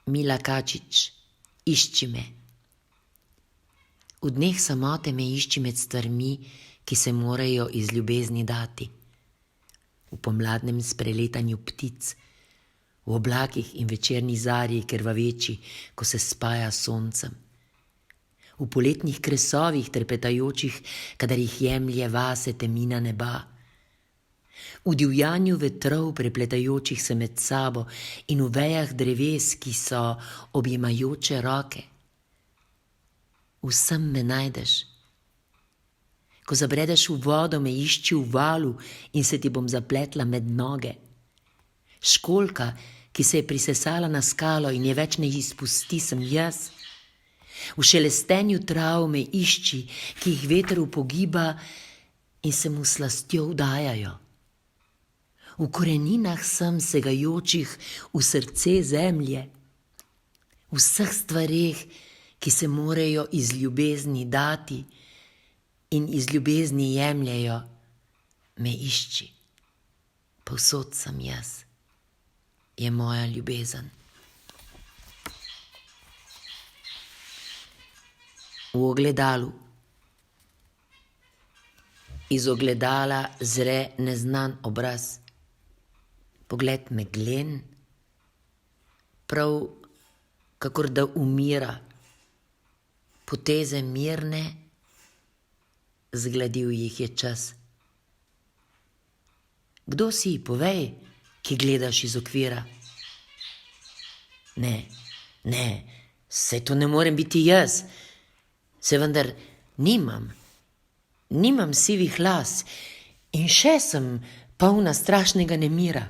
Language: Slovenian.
Mila Kačič, išči me. V dneh samote me išči med stvarmi, ki se morajo iz ljubezni dati. V pomladnem spreletanju ptic, v oblakih in večerni zarji krvaveči, ko se spaja s soncem. V poletnih kresovih trepetajočih, kadar jih jemlje vase temnina neba. V divjanju vetrov prepletajočih se med sabo in v vejah dreves, ki so objemajoče roke. Vsem me najdeš. Ko zabredeš v vodo, me išči v valu in se ti bom zapletla med noge. Školjka, ki se je prisesala na skalo in je več ne izpusti, sem jaz. V šelestenju trav me išči, ki jih veter upogiba in se mu slastjo vdajajo. V koreninah sem segajočih v srce zemlje, v vseh stvareh, ki se morajo iz ljubezni dati in iz ljubezni jemljejo, me išči. Povsod sem jaz, je moja ljubezen. V ogledalu. Iz ogledala zre neznan obraz. Pogled meglen, prav kakor da umira. Poteze mirne, zgladil jih je čas. Kdo si, povej, ki gledaš iz okvira? Ne, saj to ne morem biti jaz. Se vendar nimam sivih las in še sem polna strašnega nemira.